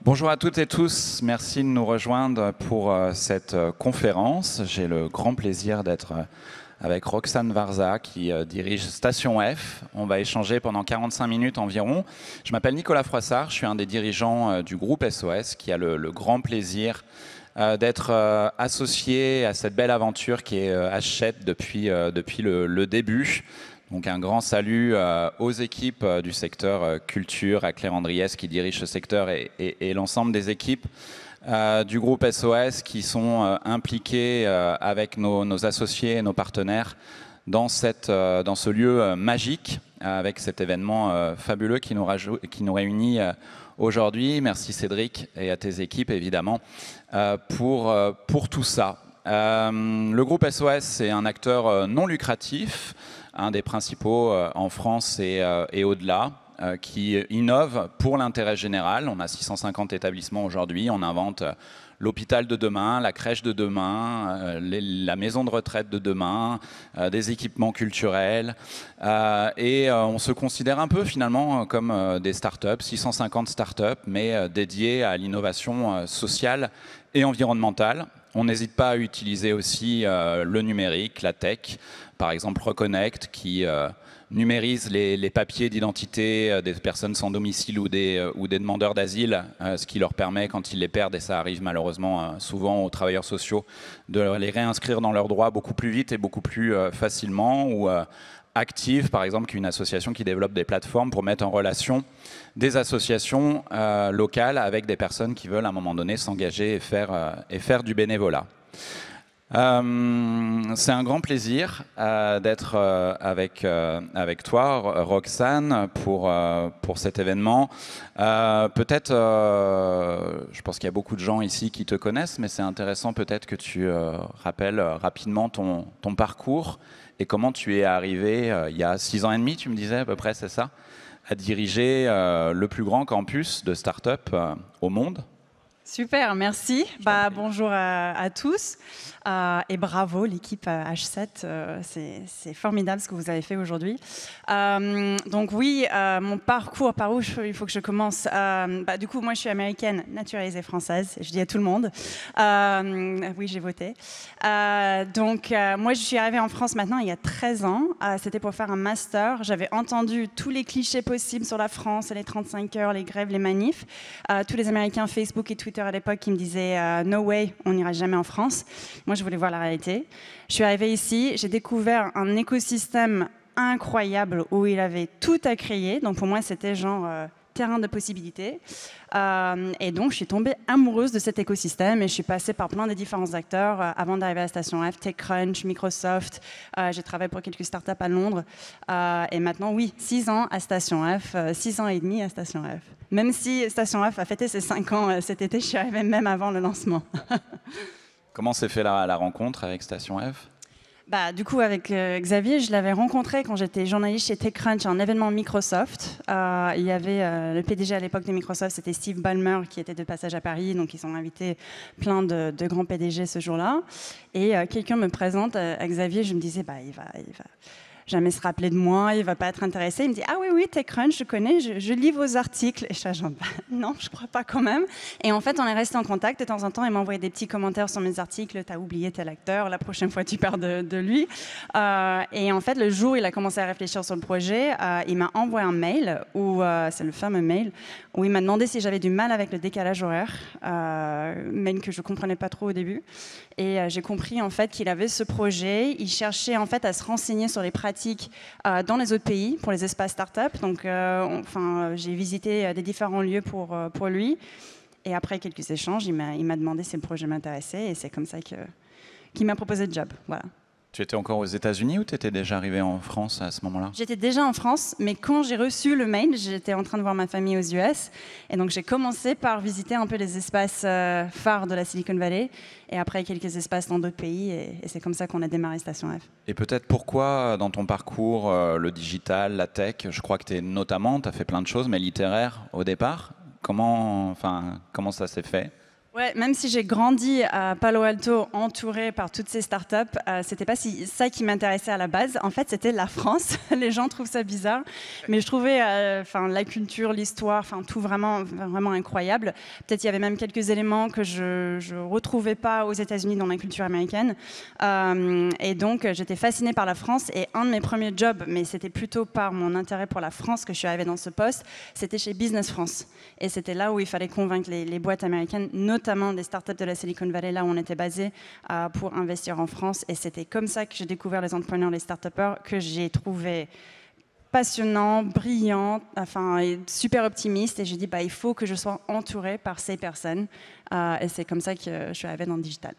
Bonjour à toutes et tous, merci de nous rejoindre pour cette conférence. J'ai le grand plaisir d'être avec Roxane Varza qui dirige Station F. On va échanger pendant 45 minutes environ. Je m'appelle Nicolas Froissart, je suis un des dirigeants du groupe SOS qui a le grand plaisir d'être associé à cette belle aventure qui est Hachette depuis le début. Donc un grand salut aux équipes du secteur culture, à Claire Andriès qui dirige ce secteur et l'ensemble des équipes du groupe SOS qui sont impliqués avec nos associés et nos partenaires dans ce lieu magique avec cet événement fabuleux qui nous réunit aujourd'hui. Merci Cédric et à tes équipes évidemment pour tout ça. Le groupe SOS c'est un acteur non lucratif, un des principaux en France et au-delà, qui innove pour l'intérêt général. On a 650 établissements aujourd'hui, on invente l'hôpital de demain, la crèche de demain, la maison de retraite de demain, des équipements culturels. Et on se considère un peu finalement comme des startups, 650 startups, mais dédiées à l'innovation sociale et environnementale. On n'hésite pas à utiliser aussi le numérique, la tech, par exemple Reconnect qui numérise les papiers d'identité des personnes sans domicile ou des demandeurs d'asile, ce qui leur permet, quand ils les perdent, et ça arrive malheureusement souvent aux travailleurs sociaux, de les réinscrire dans leurs droits beaucoup plus vite et beaucoup plus facilement. Ou Active, par exemple, qui est une association qui développe des plateformes pour mettre en relation des associations locales avec des personnes qui veulent à un moment donné s'engager et faire du bénévolat. C'est un grand plaisir d'être avec toi, Roxane, pour cet événement. Peut-être, je pense qu'il y a beaucoup de gens ici qui te connaissent, mais c'est intéressant peut-être que tu rappelles rapidement ton parcours et comment tu es arrivé il y a 6 ans et demi, tu me disais à peu près, c'est ça, à diriger le plus grand campus de start-up au monde. Super, merci. Bonjour à tous et bravo l'équipe H7, c'est formidable ce que vous avez fait aujourd'hui. Donc oui, mon parcours, par où il faut que je commence. Du coup, moi je suis américaine, naturalisée française, je dis à tout le monde. Oui, j'ai voté. Moi je suis arrivée en France maintenant il y a 13 ans, c'était pour faire un master. J'avais entendu tous les clichés possibles sur la France, les 35 heures, les grèves, les manifs, tous les Américains Facebook et Twitter à l'époque qui me disaient no way, on n'ira jamais en France. Moi, je voulais voir la réalité. Je suis arrivée ici, j'ai découvert un écosystème incroyable où il avait tout à créer. Donc pour moi, c'était genre terrain de possibilités. Et donc, je suis tombée amoureuse de cet écosystème et je suis passée par plein de différents acteurs avant d'arriver à Station F, TechCrunch, Microsoft. J'ai travaillé pour quelques startups à Londres. Et maintenant, oui, 6 ans à Station F, 6 ans et demi à Station F. Même si Station F a fêté ses 5 ans cet été, je suis arrivée même avant le lancement. Comment s'est fait la rencontre avec Station F ? Du coup, avec Xavier, je l'avais rencontré quand j'étais journaliste chez TechCrunch, un événement Microsoft. Il y avait le PDG à l'époque de Microsoft, c'était Steve Ballmer, qui était de passage à Paris. Donc, ils ont invité plein de grands PDG ce jour-là. Et quelqu'un me présente à Xavier, je me disais, il va jamais se rappeler de moi, il va pas être intéressé. Il me dit, ah oui, TechCrunch, je connais, je lis vos articles. Et je suis genre, non, je crois pas quand même. Et en fait, on est resté en contact. De temps en temps, il m'envoyait des petits commentaires sur mes articles. T'as oublié tel acteur, la prochaine fois, tu parles de lui. Et en fait, le jour où il a commencé à réfléchir sur le projet, il m'a envoyé un mail, c'est le fameux mail, où il m'a demandé si j'avais du mal avec le décalage horaire, mail que je comprenais pas trop au début. Et j'ai compris en fait qu'il avait ce projet. Il cherchait en fait à se renseigner sur les pratiques dans les autres pays pour les espaces start-up. Donc, j'ai visité des différents lieux pour lui. Et après quelques échanges, il m'a demandé si le projet m'intéressait. Et c'est comme ça qu'il m'a proposé le job. Voilà. Tu étais encore aux États-Unis ou tu étais déjà arrivé en France à ce moment-là ? J'étais déjà en France, mais quand j'ai reçu le mail, j'étais en train de voir ma famille aux US. Et donc, j'ai commencé par visiter un peu les espaces phares de la Silicon Valley. Et après, quelques espaces dans d'autres pays. Et c'est comme ça qu'on a démarré Station F. Et peut-être pourquoi, dans ton parcours, le digital, la tech, je crois que tu as fait plein de choses, mais littéraire au départ. Comment ça s'est fait ? Ouais, même si j'ai grandi à Palo Alto, entourée par toutes ces startups, c'était pas ça qui m'intéressait à la base. En fait, c'était la France. Les gens trouvent ça bizarre, mais je trouvais, la culture, l'histoire, tout vraiment, vraiment incroyable. Peut-être il y avait même quelques éléments que je retrouvais pas aux États-Unis dans la culture américaine. Et donc, j'étais fascinée par la France. Et un de mes premiers jobs, mais c'était plutôt par mon intérêt pour la France que je suis arrivée dans ce poste, c'était chez Business France. Et c'était là où il fallait convaincre les boîtes américaines, notamment des startups de la Silicon Valley, là où on était basé, pour investir en France. Et c'était comme ça que j'ai découvert les entrepreneurs, les start-upers, que j'ai trouvé passionnants, brillants, et super optimistes. Et j'ai dit, il faut que je sois entourée par ces personnes. Et c'est comme ça que je suis arrivée dans le digital.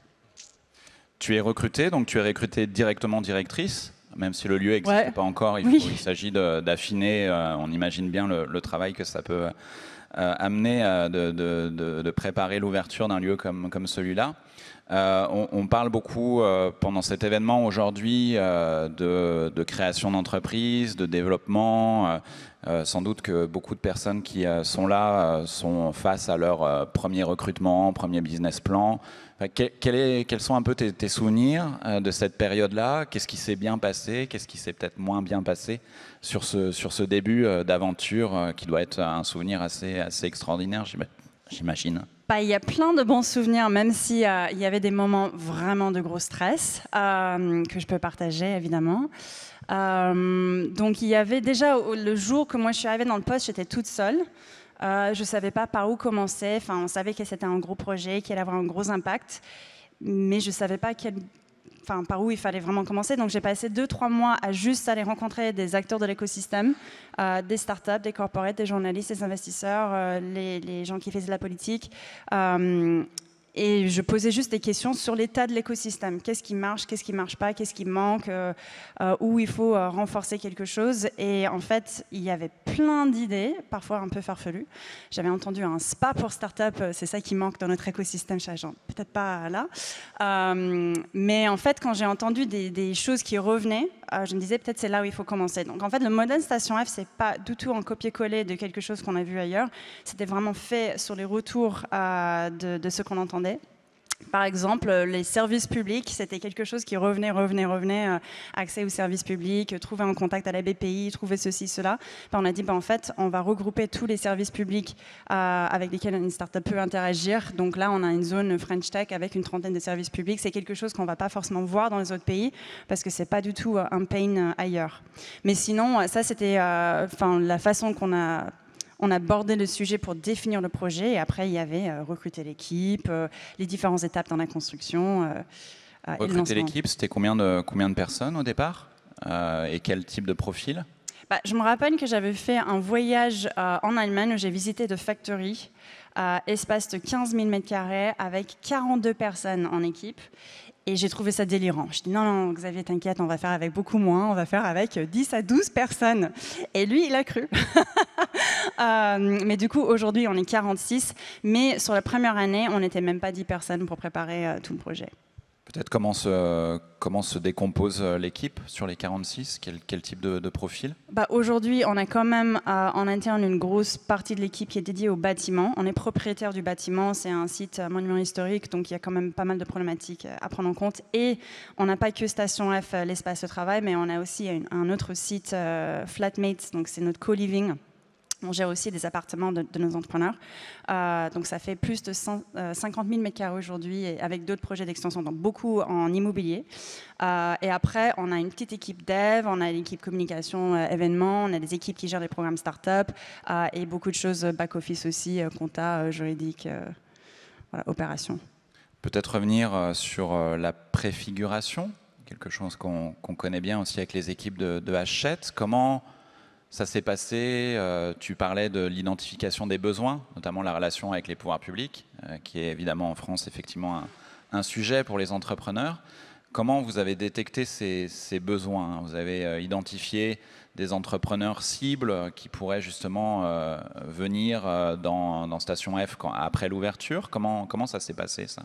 Tu es recrutée, donc tu es recrutée directement directrice, même si le lieu n'existe pas encore. Il s'agit d'affiner, on imagine bien le travail que ça peut amener de préparer l'ouverture d'un lieu comme celui-là. On parle beaucoup pendant cet événement aujourd'hui de création d'entreprise, de développement. Sans doute que beaucoup de personnes qui sont là sont face à leur premier recrutement, premier business plan. Quels sont un peu tes souvenirs de cette période-là? Qu'est-ce qui s'est bien passé? Qu'est-ce qui s'est peut-être moins bien passé sur ce début d'aventure qui doit être un souvenir assez extraordinaire, j'imagine? Il y a plein de bons souvenirs, même s'il y avait des moments vraiment de gros stress que je peux partager, évidemment. Donc il y avait déjà, le jour que moi je suis arrivée dans le poste, j'étais toute seule. Je ne savais pas par où commencer. On savait que c'était un gros projet, qu'il allait avoir un gros impact, mais je ne savais pas par où il fallait vraiment commencer. Donc j'ai passé 2-3 mois à juste aller rencontrer des acteurs de l'écosystème, des startups, des corporates, des journalistes, des investisseurs, les gens qui faisaient de la politique. Et je posais juste des questions sur l'état de l'écosystème. Qu'est-ce qui marche pas, qu'est-ce qui manque, où il faut renforcer quelque chose. Et en fait, il y avait plein d'idées, parfois un peu farfelues. J'avais entendu un spa pour start-up, c'est ça qui manque dans notre écosystème, peut-être pas là. Mais en fait, quand j'ai entendu des choses qui revenaient, je me disais peut-être c'est là où il faut commencer. Donc en fait, le modèle Station F, c'est pas du tout un copier-coller de quelque chose qu'on a vu ailleurs. C'était vraiment fait sur les retours de ce qu'on entendait. Par exemple, les services publics, c'était quelque chose qui revenait, accès aux services publics, trouver un contact à la BPI, trouver ceci, cela. On a dit, en fait, on va regrouper tous les services publics avec lesquels une startup peut interagir. Donc là, on a une zone French Tech avec une trentaine de services publics. C'est quelque chose qu'on ne va pas forcément voir dans les autres pays parce que ce n'est pas du tout un pain ailleurs. Mais sinon, ça, c'était la façon qu'on a abordé le sujet pour définir le projet et après il y avait recruter l'équipe, les différentes étapes dans la construction. Recruter l'équipe, c'était combien de personnes au départ et quel type de profil? Je me rappelle que j'avais fait un voyage en Allemagne où j'ai visité The Factory, espace de 15 000 m² avec 42 personnes en équipe. Et j'ai trouvé ça délirant. Je dis non, Xavier, t'inquiète, on va faire avec beaucoup moins, on va faire avec 10 à 12 personnes. Et lui, il a cru. Mais du coup, aujourd'hui, on est 46. Mais sur la première année, on n'était même pas 10 personnes pour préparer tout le projet. Peut-être comment se décompose l'équipe sur les 46? Quel type de profil? Aujourd'hui, on a quand même en interne une grosse partie de l'équipe qui est dédiée au bâtiment. On est propriétaire du bâtiment, c'est un site monument historique, donc il y a quand même pas mal de problématiques à prendre en compte. Et on n'a pas que Station F, l'espace de travail, mais on a aussi un autre site, Flatmates, donc c'est notre co-living. On gère aussi des appartements de nos entrepreneurs. Donc ça fait plus de 50 000 m² aujourd'hui avec d'autres projets d'extension, donc beaucoup en immobilier. Et après, on a une petite équipe dev, on a une équipe communication, événements, on a des équipes qui gèrent des programmes start-up et beaucoup de choses back-office aussi, compta, juridique, opération. Peut-être revenir sur la préfiguration, quelque chose qu'on connaît bien aussi avec les équipes de Hachette. Comment ça s'est passé? Tu parlais de l'identification des besoins, notamment la relation avec les pouvoirs publics, qui est évidemment en France effectivement un sujet pour les entrepreneurs. Comment vous avez détecté ces besoins? Vous avez identifié des entrepreneurs cibles qui pourraient justement venir dans Station F après l'ouverture. Comment ça s'est passé, ça?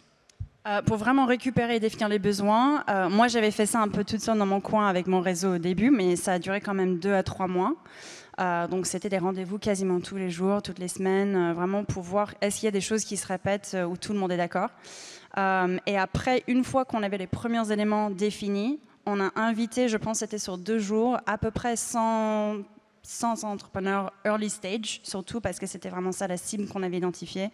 Pour vraiment récupérer et définir les besoins, moi j'avais fait ça un peu toute seule dans mon coin avec mon réseau au début, mais ça a duré quand même 2 à 3 mois. Donc c'était des rendez-vous quasiment tous les jours, toutes les semaines, vraiment pour voir est-ce qu'il y a des choses qui se répètent où tout le monde est d'accord. Et après, une fois qu'on avait les premiers éléments définis, on a invité, je pense c'était sur 2 jours, à peu près 100 entrepreneurs early stage, surtout parce que c'était vraiment ça la cible qu'on avait identifiée.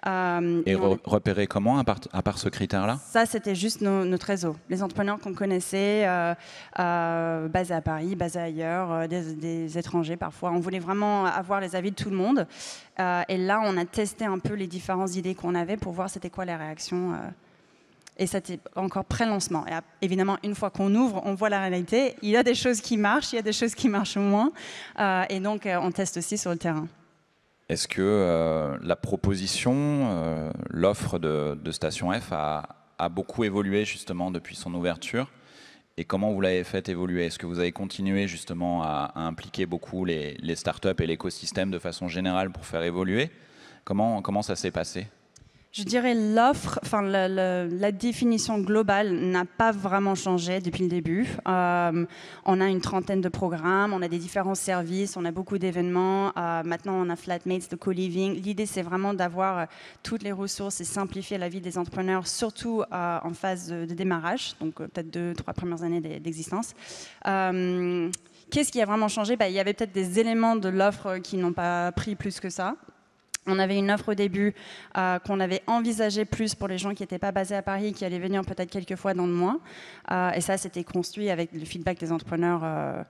Et repérer comment, à part ce critère-là? Ça, c'était juste notre réseau. Les entrepreneurs qu'on connaissait, basés à Paris, basés ailleurs, des étrangers parfois. On voulait vraiment avoir les avis de tout le monde. Et là, on a testé un peu les différentes idées qu'on avait pour voir c'était quoi les réactions. Et c'était encore pré-lancement. Et évidemment, une fois qu'on ouvre, on voit la réalité. Il y a des choses qui marchent, il y a des choses qui marchent moins. Et donc, on teste aussi sur le terrain. Est-ce que la proposition, l'offre de Station F a beaucoup évolué justement depuis son ouverture? Et comment vous l'avez fait évoluer? Est-ce que vous avez continué justement à impliquer beaucoup les startups et l'écosystème de façon générale pour faire évoluer? Comment ça s'est passé? Je dirais l'offre, enfin la définition globale n'a pas vraiment changé depuis le début. On a une trentaine de programmes, on a des différents services, on a beaucoup d'événements. Maintenant, on a Flatmates de co-living. L'idée, c'est vraiment d'avoir toutes les ressources et simplifier la vie des entrepreneurs, surtout en phase de démarrage, donc peut-être 2-3 premières années d'existence. Qu'est-ce qui a vraiment changé? Il y avait peut-être des éléments de l'offre qui n'ont pas pris plus que ça. On avait une offre au début qu'on avait envisagée plus pour les gens qui n'étaient pas basés à Paris, qui allaient venir peut-être quelques fois dans le mois. Et ça, c'était construit avec le feedback des entrepreneurs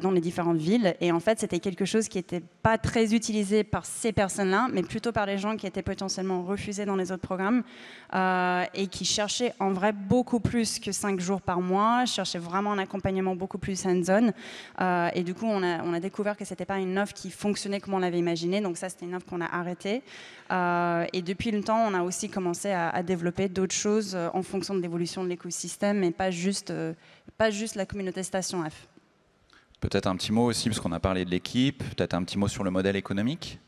dans les différentes villes. Et en fait, c'était quelque chose qui n'était pas très utilisé par ces personnes-là, mais plutôt par les gens qui étaient potentiellement refusés dans les autres programmes et qui cherchaient en vrai beaucoup plus que 5 jours par mois, cherchaient vraiment un accompagnement beaucoup plus hands-on. Et du coup, on a découvert que ce n'était pas une offre qui fonctionnait comme on l'avait imaginé. Donc ça, c'était une offre qu'on a arrêtée. Et depuis le temps, on a aussi commencé à développer d'autres choses en fonction de l'évolution de l'écosystème, et pas juste la communauté Station F. Peut-être un petit mot aussi, parce qu'on a parlé de l'équipe, peut-être un petit mot sur le modèle économique?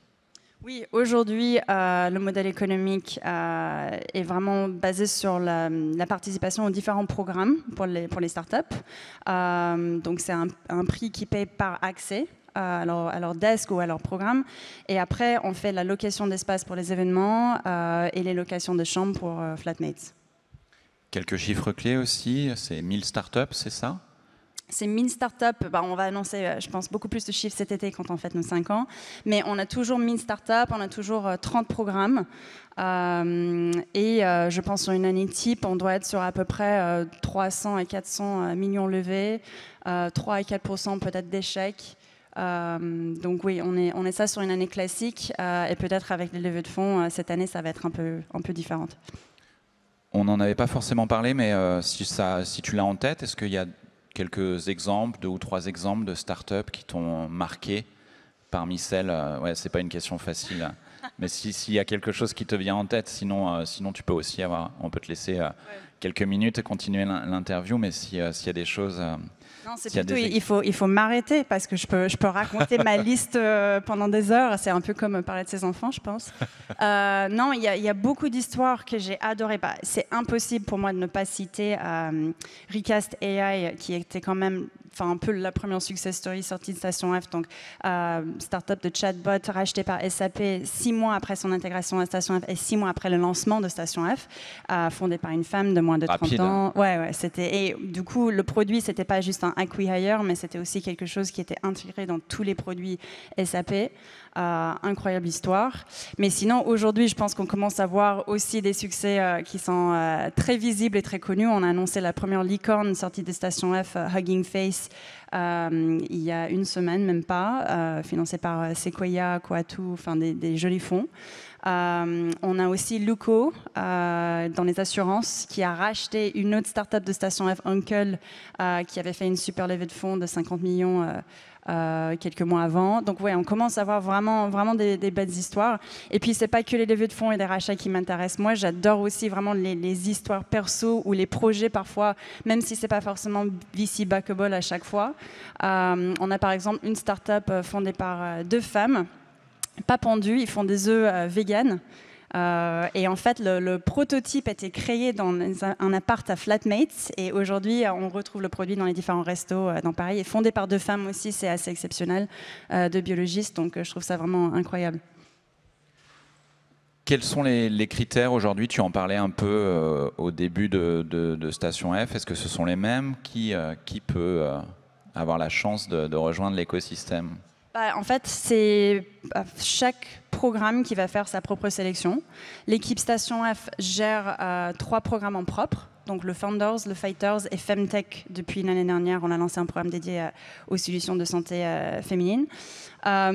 Oui, aujourd'hui, le modèle économique est vraiment basé sur la participation aux différents programmes pour les startups. Donc c'est un prix qui paye par accès à leur desk ou à leur programme. Et après, on fait la location d'espace pour les événements et les locations de chambres pour Flatmates. Quelques chiffres clés aussi, c'est 1000 startups, c'est ça? C'est 1000 startups, on va annoncer, je pense, beaucoup plus de chiffres cet été quand on fête nos 5 ans. Mais on a toujours 1000 startups, on a toujours 30 programmes. Et je pense sur une année type, on doit être sur à peu près 300 et 400 millions levés, 3 à 4% peut-être d'échecs. Donc oui, on est ça sur une année classique. Et peut-être avec les levées de fonds, cette année, ça va être un peu différente. On n'en avait pas forcément parlé, mais si tu l'as en tête, est-ce qu'il y a quelques exemples, 2 ou 3 exemples de startups qui t'ont marqué parmi celles? Ouais, c'est pas une question facile, mais s'il y a quelque chose qui te vient en tête, sinon tu peux aussi on peut te laisser quelques minutes et continuer l'interview, mais s'il y a des choses. Non, c'est plutôt, il faut m'arrêter parce que je peux raconter ma liste pendant des heures. C'est un peu comme parler de ses enfants, je pense. Non, il y a beaucoup d'histoires que j'ai adorées. C'est impossible pour moi de ne pas citer Recast AI, qui était quand même un peu la première success story sortie de Station F. Donc, startup de chatbot rachetée par SAP 6 mois après son intégration à Station F et 6 mois après le lancement de Station F, fondée par une femme de moins de 30 ans. Ouais, c'était. Et du coup, le produit, c'était pas juste un acqui-hire, mais c'était aussi quelque chose qui était intégré dans tous les produits SAP. Incroyable histoire. Mais sinon, aujourd'hui, je pense qu'on commence à voir aussi des succès qui sont très visibles et très connus. On a annoncé la première licorne sortie de Station F, Hugging Face, il y a une semaine, même pas, financée par Sequoia, Coatue, enfin des jolis fonds. On a aussi Luco dans les assurances qui a racheté une autre start-up de Station F, Uncle, qui avait fait une super levée de fonds de 50 millions quelques mois avant. Donc ouais, on commence à avoir vraiment des belles histoires. Et puis c'est pas que les levées de fonds et les rachats qui m'intéressent. Moi, j'adore aussi vraiment les histoires perso ou les projets parfois, même si c'est pas forcément VC backable à chaque fois. On a par exemple une start-up fondée par 2 femmes, pas pendues, ils font des œufs véganes. Et en fait, le prototype a été créé dans un appart à Flatmates. Et aujourd'hui, on retrouve le produit dans les différents restos dans Paris. Et fondé par 2 femmes aussi, c'est assez exceptionnel, 2 biologistes. Donc, je trouve ça vraiment incroyable. Quels sont les critères aujourd'hui? Tu en parlais un peu au début de Station F. Est-ce que ce sont les mêmes? Qui peut avoir la chance de rejoindre l'écosystème? En fait, c'est chaque programme qui va faire sa propre sélection. L'équipe Station F gère 3 programmes en propre. Donc le Founders, le Fighters et Femtech. Depuis l'année dernière, on a lancé un programme dédié aux solutions de santé féminine.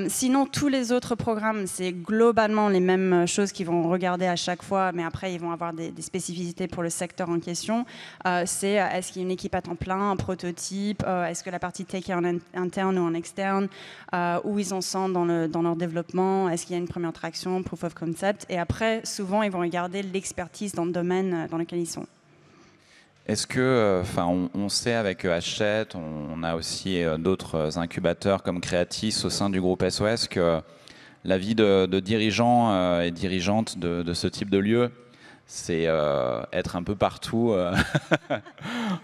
Sinon, tous les autres programmes, c'est globalement les mêmes choses qu'ils vont regarder à chaque fois, mais après, ils vont avoir des spécificités pour le secteur en question. C'est est-ce qu'il y a une équipe à temps plein, un prototype, est-ce que la partie tech est en interne ou en externe, où ils en sont dans leur développement, est-ce qu'il y a une première traction, proof of concept. Et après, souvent, ils vont regarder l'expertise dans le domaine dans lequel ils sont. Est-ce que, on sait avec Hachette, on a aussi d'autres incubateurs comme Creatis au sein du groupe SOS que la vie de dirigeants et dirigeantes de ce type de lieu, c'est être un peu partout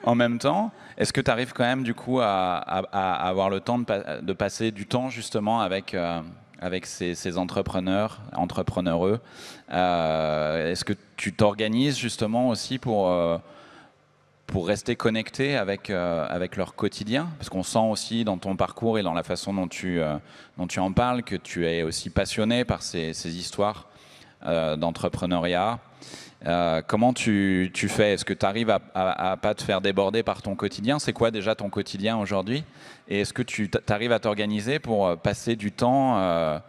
en même temps. Est-ce que tu arrives quand même du coup à avoir le temps de passer du temps justement avec ces entrepreneureux? Est-ce que tu t'organises justement aussi pour rester connecté avec leur quotidien? Parce qu'on sent aussi dans ton parcours et dans la façon dont tu en parles que tu es aussi passionné par ces histoires d'entrepreneuriat. Comment tu fais? Est-ce que tu arrives à pas te faire déborder par ton quotidien? C'est quoi déjà ton quotidien aujourd'hui? Et est-ce que tu arrives à t'organiser pour passer du temps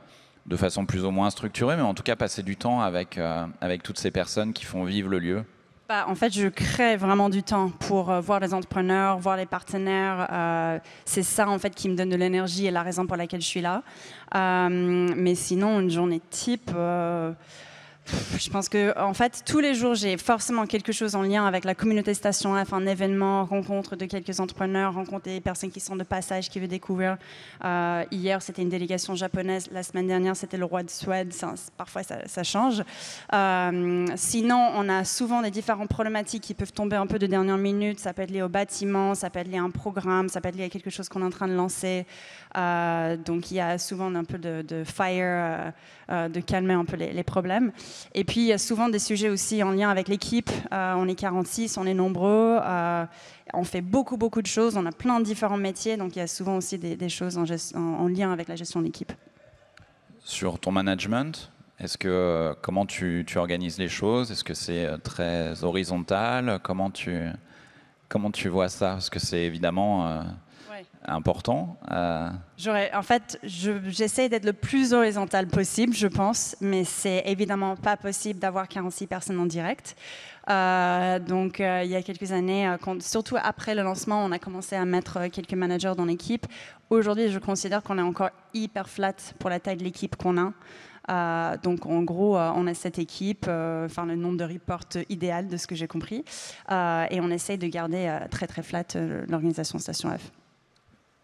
de façon plus ou moins structurée, mais en tout cas passer du temps avec toutes ces personnes qui font vivre le lieu? En fait, je crée vraiment du temps pour voir les entrepreneurs, voir les partenaires. C'est ça, en fait, qui me donne de l'énergie et la raison pour laquelle je suis là. Mais sinon, une journée type... je pense que, en fait, tous les jours, j'ai forcément quelque chose en lien avec la communauté Station F, un événement, rencontre de quelques entrepreneurs, rencontre des personnes qui sont de passage, qui veulent découvrir. Hier, c'était une délégation japonaise. La semaine dernière, c'était le roi de Suède. Parfois, ça change. Sinon, on a souvent des différentes problématiques qui peuvent tomber un peu de dernière minute. Ça peut être lié au bâtiment, ça peut être lié à un programme, ça peut être lié à quelque chose qu'on est en train de lancer. Donc, il y a souvent un peu de fire, de calmer un peu les problèmes. Et puis, il y a souvent des sujets aussi en lien avec l'équipe. On est 46, on est nombreux. On fait beaucoup de choses. On a plein de différents métiers. Donc, il y a souvent aussi des choses en lien avec la gestion d'équipe. Sur ton management, comment tu organises les choses? Est-ce que c'est très horizontal? Comment tu vois ça? Parce que c'est évidemment... important. En fait, j'essaie d'être le plus horizontal possible, je pense, mais c'est évidemment pas possible d'avoir 46 personnes en direct. Donc, il y a quelques années, surtout après le lancement, on a commencé à mettre quelques managers dans l'équipe. Aujourd'hui, je considère qu'on est encore hyper flat pour la taille de l'équipe qu'on a. Donc, en gros, on a cette équipe, le nombre de reports idéal de ce que j'ai compris, et on essaye de garder très flat l'organisation Station F.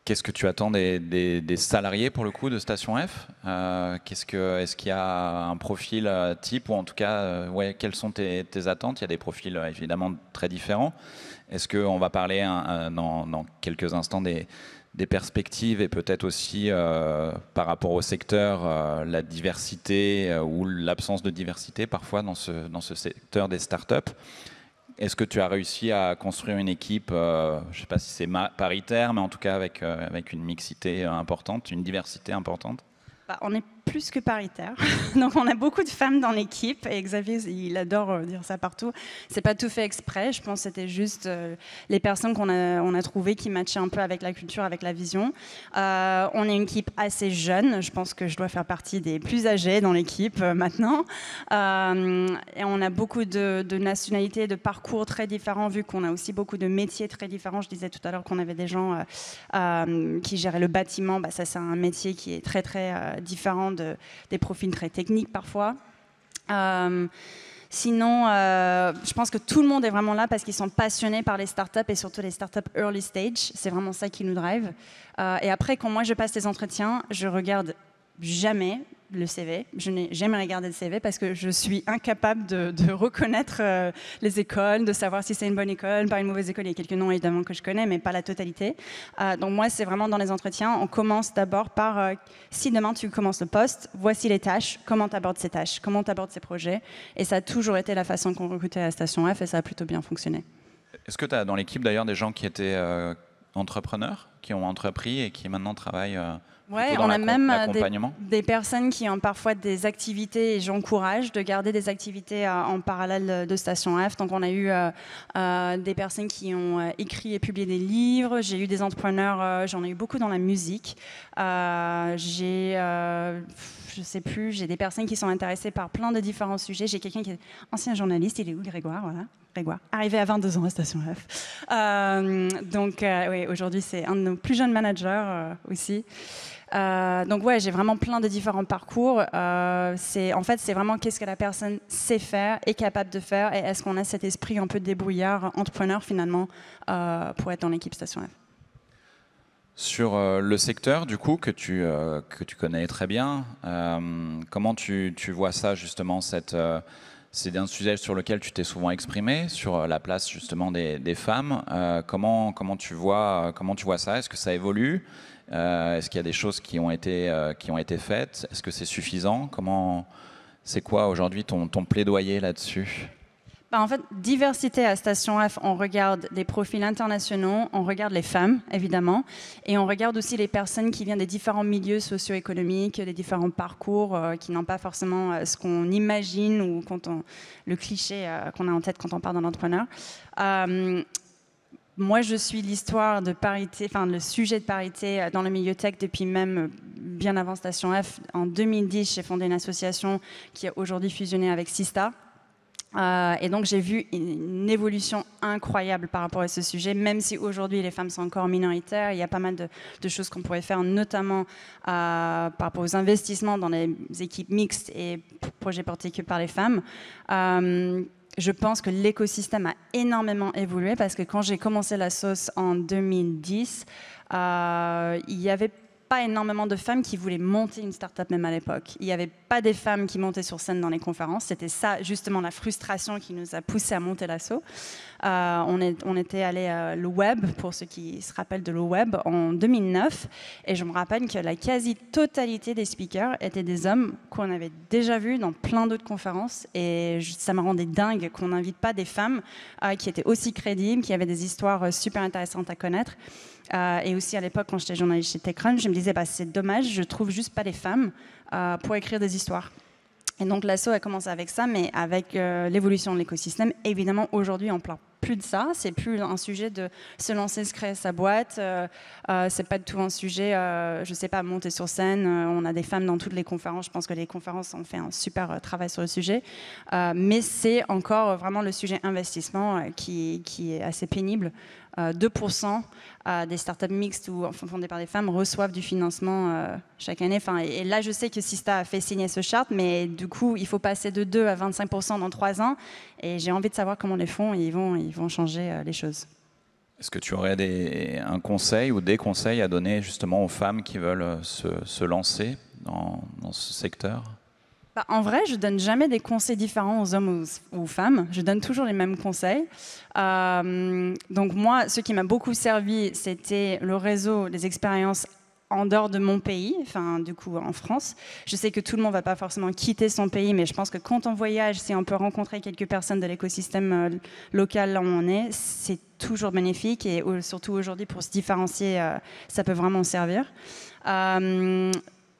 Qu'est-ce que tu attends des salariés pour le coup de Station F? Est-ce qu'il y a un profil type, ou en tout cas, quelles sont tes attentes? Il y a des profils évidemment très différents. Est-ce qu'on va parler dans quelques instants des perspectives et peut-être aussi par rapport au secteur, la diversité ou l'absence de diversité parfois dans ce secteur des startups? Est-ce que tu as réussi à construire une équipe, je ne sais pas si c'est paritaire, mais en tout cas avec une mixité importante, une diversité importante? On est plus que paritaire. Donc, on a beaucoup de femmes dans l'équipe. Et Xavier, il adore dire ça partout. C'est pas tout fait exprès. Je pense que c'était juste les personnes qu'on a trouvées qui matchaient un peu avec la culture, avec la vision. On est une équipe assez jeune. Je pense que je dois faire partie des plus âgés dans l'équipe maintenant. Et on a beaucoup de nationalités, de parcours très différents, vu qu'on a aussi beaucoup de métiers très différents. Je disais tout à l'heure qu'on avait des gens qui géraient le bâtiment. Ça, c'est un métier qui est très différent des profils très techniques parfois. Sinon, je pense que tout le monde est vraiment là parce qu'ils sont passionnés par les startups et surtout les startups early stage. C'est vraiment ça qui nous drive. Et après, quand moi je passe les entretiens, je regarde jamais le CV. Je n'ai jamais regardé le CV parce que je suis incapable de reconnaître les écoles, de savoir si c'est une bonne école, pas une mauvaise école. Il y a quelques noms évidemment que je connais, mais pas la totalité. Donc moi, c'est vraiment dans les entretiens, on commence d'abord par si demain tu commences le poste, voici les tâches, comment tu abordes ces tâches, comment tu abordes ces projets. Et ça a toujours été la façon qu'on recrutait à Station F et ça a plutôt bien fonctionné. Est-ce que tu as dans l'équipe d'ailleurs des gens qui étaient entrepreneurs, qui ont entrepris et qui maintenant travaillent Ouais, dans on a même l'accompagnement? des personnes qui ont parfois des activités, et j'encourage de garder des activités en parallèle de Station F. Donc on a eu des personnes qui ont écrit et publié des livres, j'ai eu des entrepreneurs, j'en ai eu beaucoup dans la musique, je sais plus, j'ai des personnes qui sont intéressées par plein de différents sujets. J'ai quelqu'un qui est ancien journaliste, il est où, Grégoire? Voilà, Grégoire, arrivé à 22 ans à Station F. Oui, aujourd'hui c'est un de nos plus jeunes managers aussi. Donc ouais, j'ai vraiment plein de différents parcours. En fait, c'est vraiment qu'est-ce que la personne sait faire, est capable de faire, et est-ce qu'on a cet esprit un peu débrouillard, entrepreneur finalement, pour être dans l'équipe Station F. Sur le secteur, du coup, que tu connais très bien, comment tu vois ça, justement, c'est un sujet sur lequel tu t'es souvent exprimé, sur la place, justement, des femmes. Comment tu vois ça? Est-ce que ça évolue? Est-ce qu'il y a des choses qui ont été faites? Est-ce que c'est suffisant? C'est quoi, aujourd'hui, ton plaidoyer là-dessus? En fait, diversité à Station F, on regarde les profils internationaux, on regarde les femmes, évidemment, et on regarde aussi les personnes qui viennent des différents milieux socio-économiques, des différents parcours qui n'ont pas forcément ce qu'on imagine ou le cliché qu'on a en tête quand on parle d'un entrepreneur. Moi, je suis l'histoire de parité, le sujet de parité dans le milieu tech depuis même bien avant Station F. En 2010, j'ai fondé une association qui a aujourd'hui fusionné avec Sista. Et donc j'ai vu une évolution incroyable par rapport à ce sujet, même si aujourd'hui les femmes sont encore minoritaires. Il y a pas mal de choses qu'on pourrait faire, notamment par rapport aux investissements dans les équipes mixtes et projets portés que par les femmes. Je pense que l'écosystème a énormément évolué parce que quand j'ai commencé la sauce en 2010, il y avait pas énormément de femmes qui voulaient monter une start-up même à l'époque. Il n'y avait pas des femmes qui montaient sur scène dans les conférences. C'était ça, justement, la frustration qui nous a poussé à monter l'assaut. On était allé à le web, pour ceux qui se rappellent de le web, en 2009. Et je me rappelle que la quasi-totalité des speakers étaient des hommes qu'on avait déjà vus dans plein d'autres conférences. Et ça me rendait dingue qu'on n'invite pas des femmes qui étaient aussi crédibles, qui avaient des histoires super intéressantes à connaître. Et aussi à l'époque, quand j'étais journaliste chez TechCrunch, je me disais c'est dommage, je trouve juste pas les femmes pour écrire des histoires. Et donc l'assaut a commencé avec ça, mais avec l'évolution de l'écosystème, évidemment aujourd'hui on parle plus de ça, c'est plus un sujet de se lancer, se créer sa boîte, c'est pas du tout un sujet, je sais pas, monter sur scène, on a des femmes dans toutes les conférences, je pense que les conférences ont fait un super travail sur le sujet, mais c'est encore vraiment le sujet investissement qui est assez pénible. 2% des startups mixtes ou fondées par des femmes reçoivent du financement chaque année. Et là, je sais que Sista a fait signer ce charte, mais du coup, il faut passer de 2 à 25% dans 3 ans. Et j'ai envie de savoir comment les font et ils vont changer les choses. Est-ce que tu aurais un conseil ou des conseils à donner justement aux femmes qui veulent se lancer dans ce secteur ? En vrai, je donne jamais des conseils différents aux hommes ou aux femmes. Je donne toujours les mêmes conseils. Donc moi, ce qui m'a beaucoup servi, c'était le réseau, les expériences en dehors de mon pays, du coup en France. Je sais que tout le monde ne va pas forcément quitter son pays, mais je pense que quand on voyage, si on peut rencontrer quelques personnes de l'écosystème local là où on est, c'est toujours bénéfique et surtout aujourd'hui pour se différencier, ça peut vraiment servir.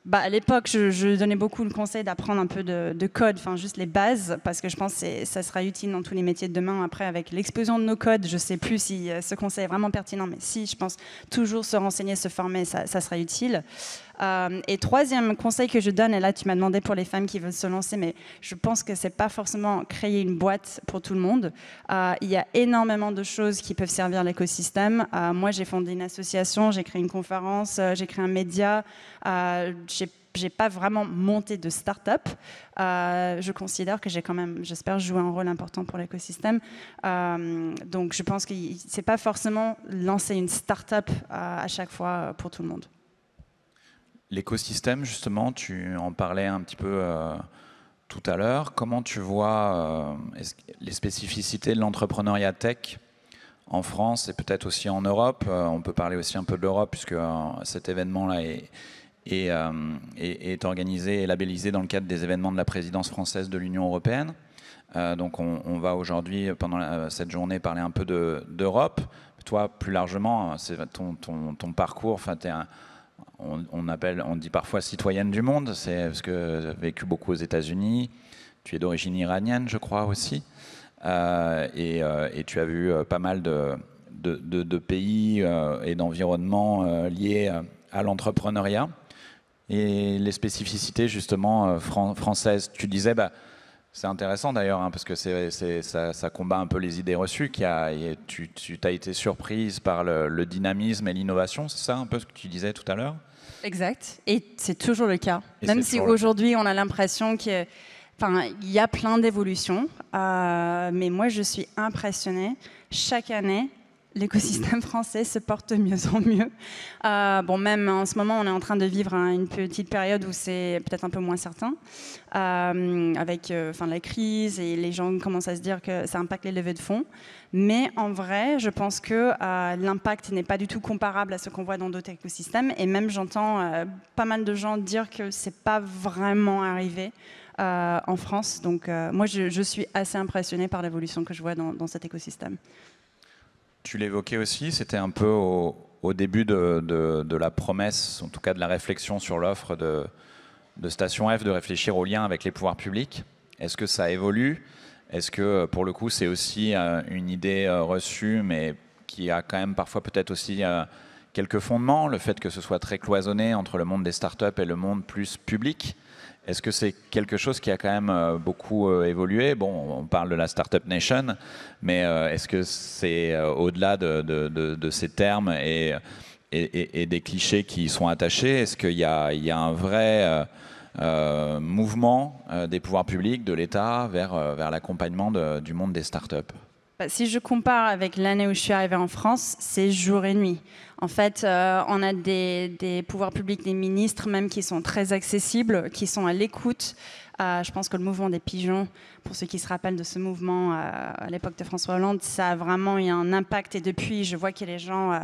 À l'époque, je donnais beaucoup le conseil d'apprendre un peu de code, juste les bases, parce que je pense que ça sera utile dans tous les métiers de demain. Après, avec l'explosion de nos codes, je ne sais plus si ce conseil est vraiment pertinent, mais si, je pense toujours se renseigner, se former, ça sera utile. Et troisième conseil que je donne, et là tu m'as demandé pour les femmes qui veulent se lancer, mais je pense que c'est pas forcément créer une boîte pour tout le monde. Il y a énormément de choses qui peuvent servir l'écosystème. Moi j'ai fondé une association, j'ai créé une conférence, j'ai créé un média, j'ai pas vraiment monté de start-up. Je considère que j'ai quand même, j'espère, joué un rôle important pour l'écosystème. Donc je pense que c'est pas forcément lancer une start-up à chaque fois pour tout le monde. L'écosystème, justement, tu en parlais un petit peu tout à l'heure. Comment tu vois les spécificités de l'entrepreneuriat tech en France et peut-être aussi en Europe? On peut parler aussi un peu de l'Europe, puisque cet événement-là est organisé et labellisé dans le cadre des événements de la présidence française de l'Union européenne. Donc on va aujourd'hui, pendant cette journée, parler un peu d'Europe. Toi, plus largement, c'est ton parcours, enfin, on dit parfois citoyenne du monde, c'est parce que tu as vécu beaucoup aux États-Unis, tu es d'origine iranienne, je crois aussi, et tu as vu pas mal de pays et d'environnements liés à l'entrepreneuriat. Et les spécificités justement françaises, tu disais, c'est intéressant d'ailleurs, hein, parce que ça combat un peu les idées reçues. Tu t'as été surprise par le dynamisme et l'innovation, c'est ça un peu ce que tu disais tout à l'heure? Exact, et c'est toujours le cas. Même si aujourd'hui on a l'impression qu'il y a plein d'évolutions, mais moi je suis impressionnée. Chaque année, l'écosystème français se porte de mieux en mieux. Même en ce moment, on est en train de vivre une petite période où c'est peut-être un peu moins certain, avec la crise, et les gens commencent à se dire que ça impacte les levées de fonds. Mais en vrai, je pense que l'impact n'est pas du tout comparable à ce qu'on voit dans d'autres écosystèmes. Et même j'entends pas mal de gens dire que c'est pas vraiment arrivé en France. Donc moi, je suis assez impressionnée par l'évolution que je vois dans cet écosystème. Tu l'évoquais aussi, c'était un peu au début de la promesse, en tout cas de la réflexion sur l'offre de Station F, de réfléchir au lien avec les pouvoirs publics. Est-ce que ça évolue? Est-ce que, pour le coup, c'est aussi une idée reçue, mais qui a quand même parfois peut-être aussi quelques fondements, le fait que ce soit très cloisonné entre le monde des startups et le monde plus public? Est-ce que c'est quelque chose qui a quand même beaucoup évolué? Bon, on parle de la Startup Nation, mais est-ce que c'est au-delà de ces termes et des clichés qui y sont attachés? Est-ce qu'il y a un vrai mouvement des pouvoirs publics, de l'État, vers l'accompagnement du monde des startups? Si je compare avec l'année où je suis arrivée en France, c'est jour et nuit. En fait, on a des pouvoirs publics, des ministres même qui sont très accessibles, qui sont à l'écoute. Je pense que le mouvement des pigeons, pour ceux qui se rappellent de ce mouvement à l'époque de François Hollande, ça a vraiment eu un impact. Et depuis, je vois que les gens,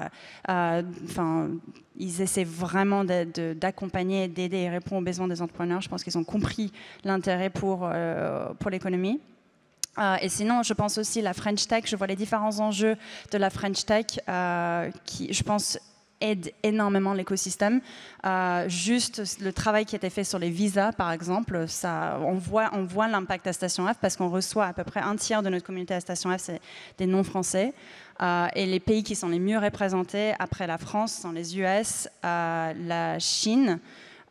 ils essaient vraiment d'accompagner, d'aider et répondre aux besoins des entrepreneurs. Je pense qu'ils ont compris l'intérêt pour l'économie. Et sinon, je pense aussi la French Tech. Je vois les différents enjeux de la French Tech qui, je pense, aident énormément l'écosystème. Juste le travail qui a été fait sur les visas, par exemple, on voit l'impact à Station F parce qu'on reçoit à peu près un tiers de notre communauté à Station F, c'est des non-français. Et les pays qui sont les mieux représentés après la France sont les US, la Chine,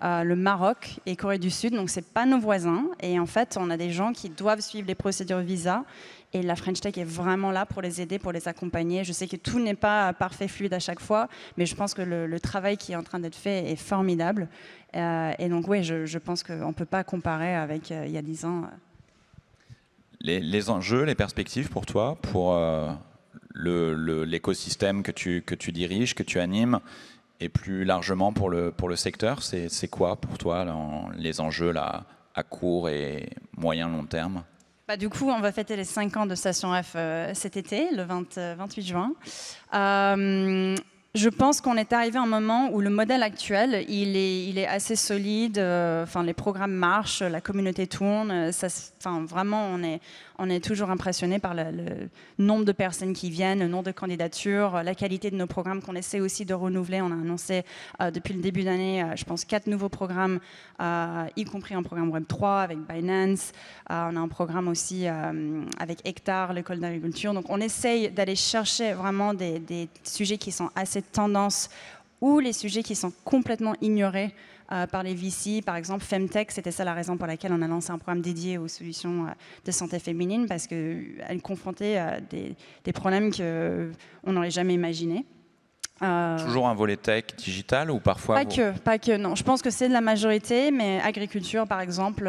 le Maroc et Corée du Sud, donc c'est pas nos voisins. Et en fait, on a des gens qui doivent suivre les procédures visa. Et la French Tech est vraiment là pour les aider, pour les accompagner. Je sais que tout n'est pas parfait, fluide à chaque fois, mais je pense que le travail qui est en train d'être fait est formidable. Et donc oui, je pense qu'on ne peut pas comparer avec il y a 10 ans. Les enjeux, les perspectives pour toi, pour l'écosystème que tu diriges, que tu animes, et plus largement pour le secteur, c'est quoi pour toi les enjeux là, à court et moyen long terme? Du coup, on va fêter les 5 ans de Station F cet été, le 28 juin. Je pense qu'on est arrivé à un moment où le modèle actuel, il est assez solide. Les programmes marchent, la communauté tourne. Vraiment, on est toujours impressionné par le nombre de personnes qui viennent, le nombre de candidatures, la qualité de nos programmes qu'on essaie aussi de renouveler. On a annoncé depuis le début d'année, je pense, 4 nouveaux programmes, y compris un programme Web3 avec Binance. On a un programme aussi avec Hectare, l'école d'agriculture. Donc, on essaye d'aller chercher vraiment des sujets qui sont assez tendances ou les sujets qui sont complètement ignorés par les VC. Par exemple, Femtech, c'était ça la raison pour laquelle on a lancé un programme dédié aux solutions de santé féminine, parce qu'elle confrontait des problèmes qu'on n'aurait jamais imaginés. Toujours un volet tech digital ou parfois Pas que, non. Je pense que c'est de la majorité, mais agriculture, par exemple,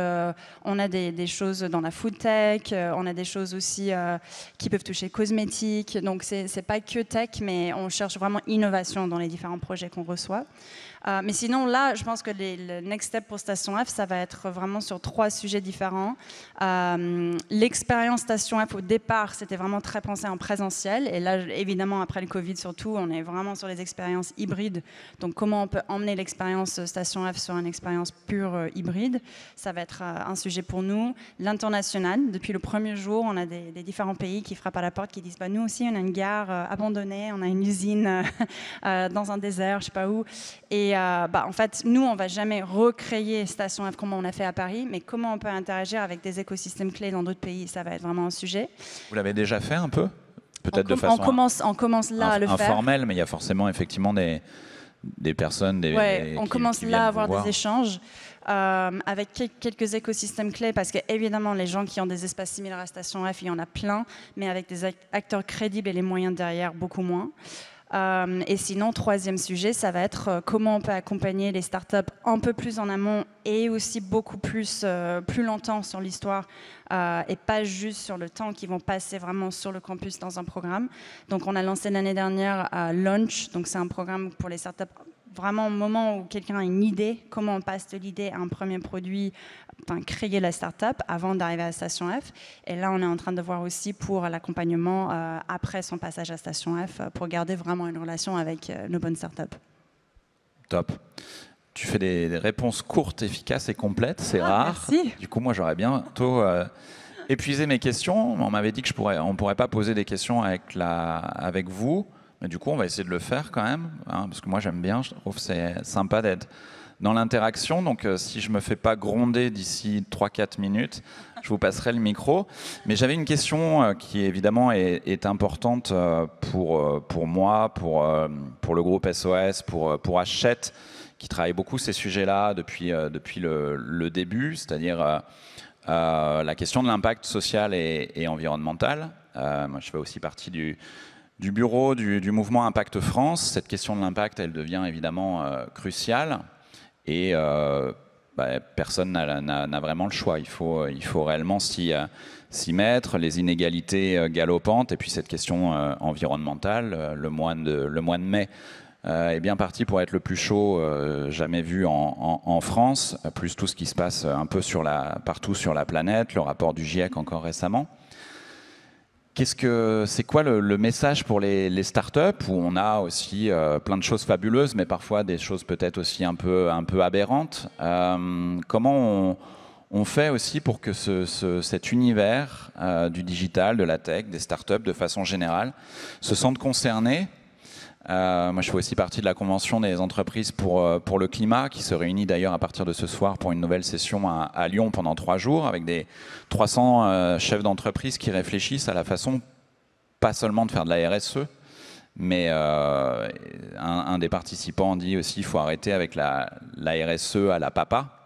on a des choses dans la food tech, on a des choses aussi qui peuvent toucher cosmétiques. Donc, c'est pas que tech, mais on cherche vraiment innovation dans les différents projets qu'on reçoit. Mais sinon, là, je pense que le next step pour Station F, ça va être vraiment sur 3 sujets différents. L'expérience Station F, au départ, c'était vraiment très pensé en présentiel. Et là, évidemment, après le Covid surtout, on est vraiment sur les expériences hybrides. Donc, comment on peut emmener l'expérience Station F sur une expérience pure hybride, ça va être un sujet pour nous. L'international, depuis le premier jour, on a des différents pays qui frappent à la porte, qui disent bah, « nous aussi, on a une gare abandonnée, on a une usine dans un désert, je ne sais pas où ». Et en fait, nous, on ne va jamais recréer Station F comme on a fait à Paris, mais comment on peut interagir avec des écosystèmes clés dans d'autres pays, ça va être vraiment un sujet. Vous l'avez déjà fait un peu? Peut-être de façon on commence là à le faire. Informelle, mais il y a forcément effectivement des personnes... on commence là à avoir des échanges avec quelques écosystèmes clés, parce qu'évidemment, les gens qui ont des espaces similaires à Station F, il y en a plein, mais avec des acteurs crédibles et les moyens derrière, beaucoup moins. Et sinon, troisième sujet, ça va être comment on peut accompagner les startups un peu plus en amont et aussi beaucoup plus longtemps sur l'histoire et pas juste sur le temps qu'ils vont passer vraiment sur le campus dans un programme. Donc, on a lancé l'année dernière Launch, donc c'est un programme pour les startups. Vraiment au moment où quelqu'un a une idée, comment on passe de l'idée à un premier produit, créer la start-up avant d'arriver à Station F. Et là, on est en train de voir aussi pour l'accompagnement après son passage à Station F, pour garder vraiment une relation avec nos bonnes start-up. Top. Tu fais des réponses courtes, efficaces et complètes, c'est rare. Merci. Du coup, moi, j'aurais bientôt épuisé mes questions. On m'avait dit on ne pourrait pas poser des questions avec vous. Mais du coup, on va essayer de le faire quand même, hein, parce que moi j'aime bien, je trouve que c'est sympa d'être dans l'interaction. Donc si je ne me fais pas gronder d'ici 3-4 minutes, je vous passerai le micro. Mais j'avais une question qui évidemment est importante pour moi, pour le groupe SOS, pour Hachette, qui travaille beaucoup ces sujets-là depuis le début, c'est-à-dire la question de l'impact social et environnemental. Moi, je fais aussi partie du bureau du mouvement Impact France. Cette question de l'impact, elle devient évidemment cruciale et personne n'a vraiment le choix. Il faut réellement s'y mettre. Les inégalités galopantes et puis cette question environnementale, le mois de mai est bien parti pour être le plus chaud jamais vu en France, plus tout ce qui se passe un peu partout sur la planète, le rapport du GIEC encore récemment. C'est quoi le message pour les startups où on a aussi plein de choses fabuleuses, mais parfois des choses peut-être aussi un peu aberrantes. Comment on fait aussi pour que cet univers du digital, de la tech, des startups de façon générale, se sentent concernés? Moi, je fais aussi partie de la Convention des entreprises pour le climat, qui se réunit d'ailleurs à partir de ce soir pour une nouvelle session à Lyon pendant 3 jours, avec des 300 chefs d'entreprise qui réfléchissent à la façon, pas seulement de faire de la RSE, mais un des participants dit aussi qu'il faut arrêter avec la RSE à la papa.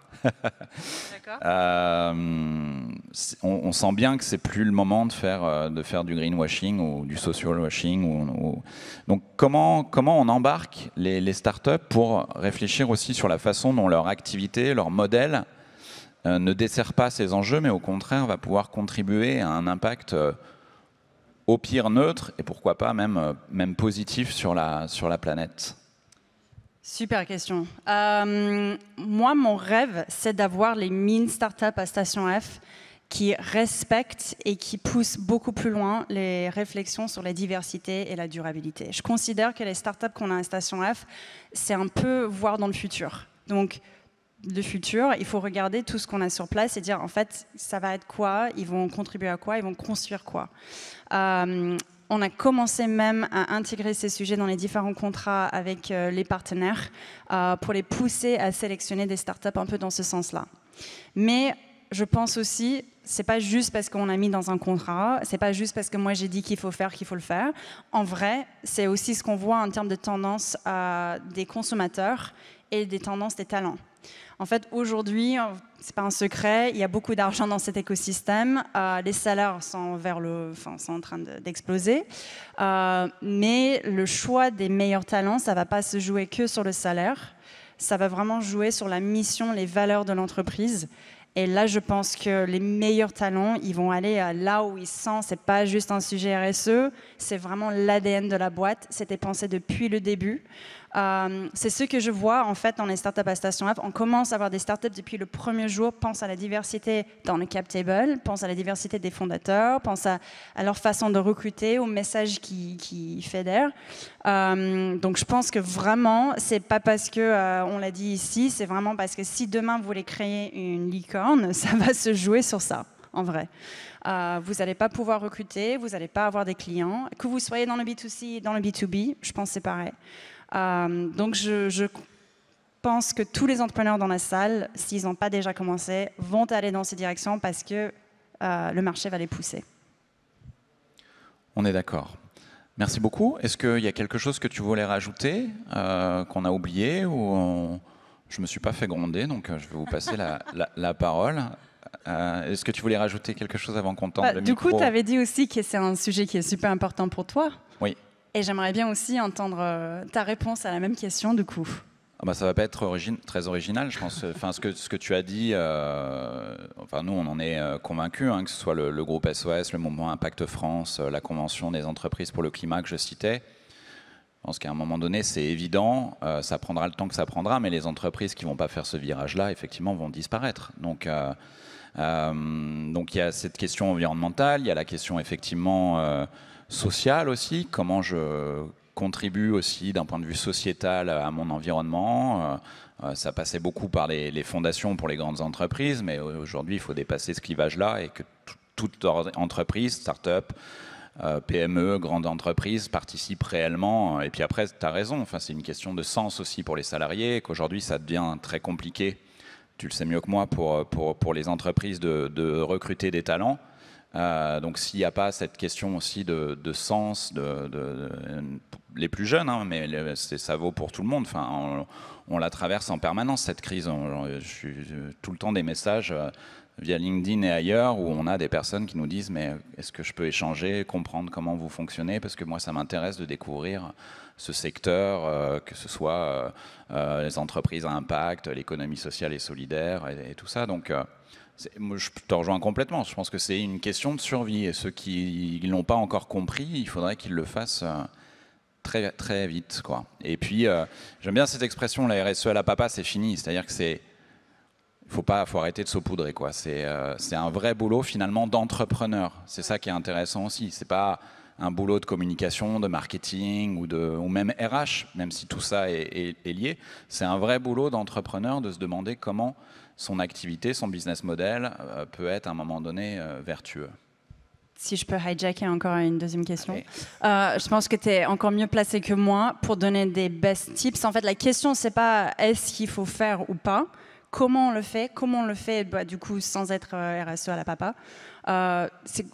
On sent bien que c'est plus le moment de faire du greenwashing ou du social washing. Donc comment on embarque les startups pour réfléchir aussi sur la façon dont leur activité, leur modèle ne dessert pas ces enjeux, mais au contraire va pouvoir contribuer à un impact au pire neutre et pourquoi pas même positif sur la planète. Super question. Moi, mon rêve, c'est d'avoir les 1000 startups à Station F qui respectent et qui poussent beaucoup plus loin les réflexions sur la diversité et la durabilité. Je considère que les startups qu'on a à Station F, c'est un peu voir dans le futur. Donc, le futur, il faut regarder tout ce qu'on a sur place et dire, en fait, ça va être quoi? Ils vont contribuer à quoi? Ils vont construire quoi? On a commencé même à intégrer ces sujets dans les différents contrats avec les partenaires pour les pousser à sélectionner des startups un peu dans ce sens-là. Mais je pense aussi, c'est pas juste parce qu'on a mis dans un contrat, c'est pas juste parce que moi j'ai dit qu'il faut le faire. En vrai, c'est aussi ce qu'on voit en termes de tendance des consommateurs et des tendances des talents. En fait, aujourd'hui, c'est pas un secret, il y a beaucoup d'argent dans cet écosystème. Les salaires sont sont en train d'exploser. Mais le choix des meilleurs talents, ça va pas se jouer que sur le salaire. Ça va vraiment jouer sur la mission, les valeurs de l'entreprise. Et là, je pense que les meilleurs talents, ils vont aller là où ils sentent. C'est pas juste un sujet RSE, c'est vraiment l'ADN de la boîte. C'était pensé depuis le début. C'est ce que je vois en fait dans les startups à Station F. On commence à avoir des startups depuis le premier jour, pense à la diversité dans le cap table, pense à la diversité des fondateurs, pense à leur façon de recruter, au message qui fédère. Donc je pense que vraiment, c'est pas parce que on l'a dit ici, c'est vraiment parce que si demain vous voulez créer une licorne, ça va se jouer sur ça, en vrai. Vous n'allez pas pouvoir recruter, vous n'allez pas avoir des clients. Que vous soyez dans le B2C, dans le B2B, je pense que c'est pareil. Donc je pense que tous les entrepreneurs dans la salle, s'ils n'ont pas déjà commencé, vont aller dans ces directions parce que le marché va les pousser. On est d'accord. Merci beaucoup. Est-ce qu'il y a quelque chose que tu voulais rajouter, qu'on a oublié ou Je ne me suis pas fait gronder, donc je vais vous passer la parole. Est-ce que tu voulais rajouter quelque chose avant qu'on tende le micro ? Du coup, tu avais dit aussi que c'est un sujet qui est super important pour toi. Oui. Et j'aimerais bien aussi entendre ta réponse à la même question, du coup. Ça ne va pas être très original, je pense. Enfin, ce que tu as dit, nous, on en est convaincus, que ce soit le groupe SOS, le mouvement Impact France, la Convention des entreprises pour le climat que je citais. Je pense qu'à un moment donné, c'est évident, ça prendra le temps que ça prendra, mais les entreprises qui ne vont pas faire ce virage-là, effectivement, vont disparaître. Donc il y a cette question environnementale, il y a la question effectivement sociale aussi, comment je contribue aussi d'un point de vue sociétal à mon environnement. Ça passait beaucoup par les fondations pour les grandes entreprises, mais aujourd'hui, il faut dépasser ce clivage-là et que toute entreprise, start-up, PME, grande entreprise participent réellement. Et puis après, tu as raison, c'est une question de sens aussi pour les salariés, qu'aujourd'hui, ça devient très compliqué. Tu le sais mieux que moi pour les entreprises de recruter des talents. Donc s'il n'y a pas cette question aussi de sens, les plus jeunes, mais ça vaut pour tout le monde. On la traverse en permanence, cette crise. Je suis tout le temps des messages via LinkedIn et ailleurs où on a des personnes qui nous disent mais est-ce que je peux échanger, comprendre comment vous fonctionnez, parce que moi ça m'intéresse de découvrir ce secteur, que ce soit les entreprises à impact, l'économie sociale et solidaire et tout ça. Donc moi, je te rejoins complètement. Je pense que c'est une question de survie et ceux qui ne l'ont pas encore compris, il faudrait qu'ils le fassent très, très vite, quoi. Et puis j'aime bien cette expression, la RSE à la papa, c'est fini. C'est-à-dire que faut arrêter de saupoudrer, quoi. C'est un vrai boulot finalement d'entrepreneur. C'est ça qui est intéressant aussi. C'est pas un boulot de communication, de marketing ou même RH, même si tout ça est lié. C'est un vrai boulot d'entrepreneur de se demander comment son activité, son business model peut être à un moment donné vertueux. Si je peux hijacker encore une deuxième question. Je pense que tu es encore mieux placé que moi pour donner des best tips. En fait, la question, c'est pas est-ce qu'il faut faire ou pas. Comment on le fait, du coup, sans être RSE à la papa.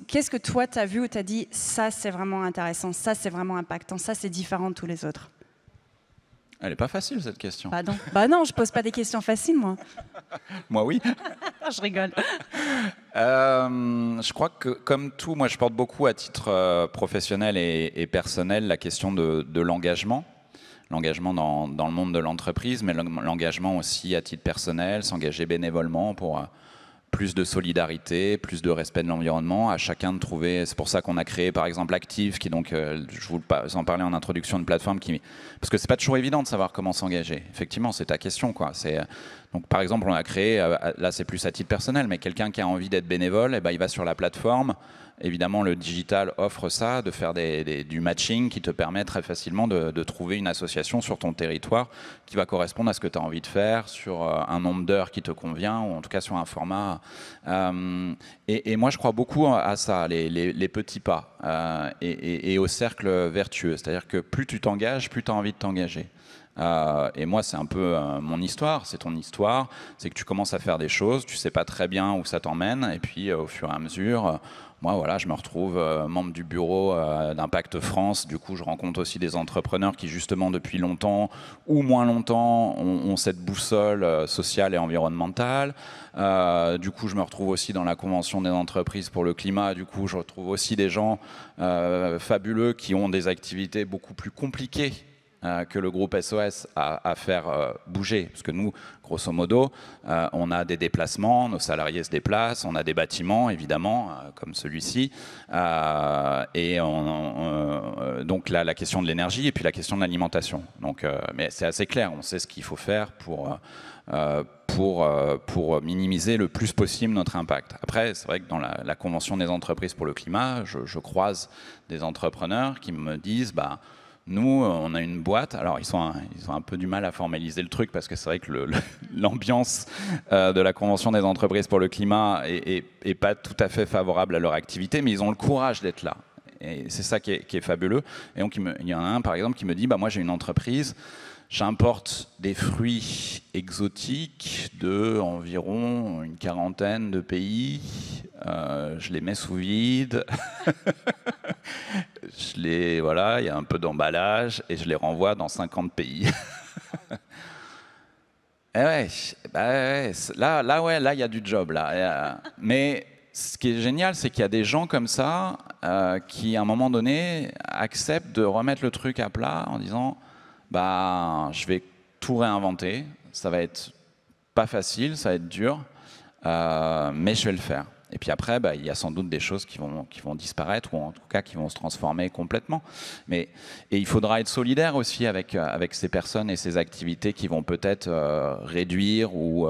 Qu'est-ce que toi, tu as vu ou tu as dit, ça, c'est vraiment intéressant, ça, c'est vraiment impactant, ça, c'est différent de tous les autres? Elle n'est pas facile, cette question. Non, je pose pas des questions faciles, moi. Moi, oui. Je rigole. Je crois que, comme tout, moi, je porte beaucoup à titre professionnel et personnel la question de l'engagement. L'engagement dans le monde de l'entreprise, mais l'engagement aussi à titre personnel, s'engager bénévolement pour plus de solidarité, plus de respect de l'environnement, à chacun de trouver. C'est pour ça qu'on a créé par exemple Active, qui donc, je vous en parlais en introduction, de plateforme parce que c'est pas toujours évident de savoir comment s'engager. Effectivement, c'est ta question, quoi. Donc par exemple, on a créé, là c'est plus à titre personnel, mais quelqu'un qui a envie d'être bénévole, il va sur la plateforme. Évidemment, le digital offre ça, de faire du matching qui te permet très facilement de trouver une association sur ton territoire qui va correspondre à ce que tu as envie de faire, sur un nombre d'heures qui te convient, ou en tout cas sur un format. Et moi, je crois beaucoup à ça, les petits pas, et au cercle vertueux. C'est-à-dire que plus tu t'engages, plus tu as envie de t'engager. Et moi, c'est un peu mon histoire, c'est ton histoire. C'est que tu commences à faire des choses, tu sais pas très bien où ça t'emmène, et puis au fur et à mesure... Moi, voilà, je me retrouve membre du bureau d'Impact France. Du coup, je rencontre aussi des entrepreneurs qui, justement, depuis longtemps ou moins longtemps, ont cette boussole sociale et environnementale. Du coup, je me retrouve aussi dans la Convention des entreprises pour le climat. Du coup, je retrouve aussi des gens fabuleux qui ont des activités beaucoup plus compliquées que le groupe SOS a à faire bouger. Parce que nous, grosso modo, on a des déplacements, nos salariés se déplacent, on a des bâtiments, évidemment, comme celui-ci. Et donc la question de l'énergie et puis la question de l'alimentation. Mais c'est assez clair, on sait ce qu'il faut faire pour minimiser le plus possible notre impact. Après, c'est vrai que dans la Convention des entreprises pour le climat, je croise des entrepreneurs qui me disent nous, on a une boîte. Alors, ils ont un peu du mal à formaliser le truc parce que c'est vrai que l'ambiance de la Convention des entreprises pour le climat est pas tout à fait favorable à leur activité, mais ils ont le courage d'être là. Et c'est ça qui est fabuleux. Et donc, il y en a un, par exemple, qui me dit moi, j'ai une entreprise. J'importe des fruits exotiques de environ une quarantaine de pays. Je les mets sous vide. Voilà, il y a un peu d'emballage et je les renvoie dans 50 pays. Et ouais, là, il y a du job là. Mais ce qui est génial, c'est qu'il y a des gens comme ça qui, à un moment donné, acceptent de remettre le truc à plat en disant je vais tout réinventer. Ça va être pas facile, ça va être dur, mais je vais le faire. Et puis après, il y a sans doute des choses qui vont disparaître ou en tout cas qui vont se transformer complètement. Et il faudra être solidaire aussi avec ces personnes et ces activités qui vont peut-être réduire ou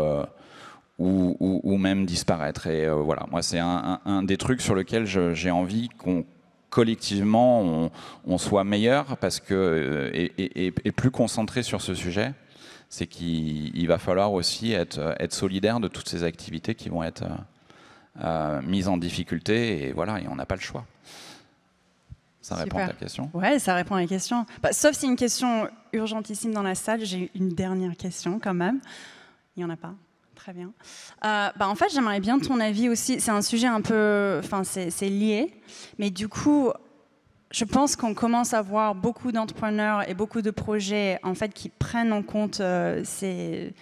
même disparaître. Et voilà, moi c'est un des trucs sur lesquels j'ai envie qu'on collectivement on soit meilleur parce que et plus concentré sur ce sujet. C'est qu'il va falloir aussi être solidaire de toutes ces activités qui vont être mise en difficulté, et voilà, et on n'a pas le choix. Ça répond à ta question? Ouais, ça répond à la question. Sauf si une question urgentissime dans la salle, j'ai une dernière question quand même. Il n'y en a pas? Très bien. En fait, j'aimerais bien ton avis aussi. C'est un sujet un peu... Enfin, c'est lié. Mais du coup, je pense qu'on commence à voir beaucoup d'entrepreneurs et beaucoup de projets en fait, qui prennent en compte ces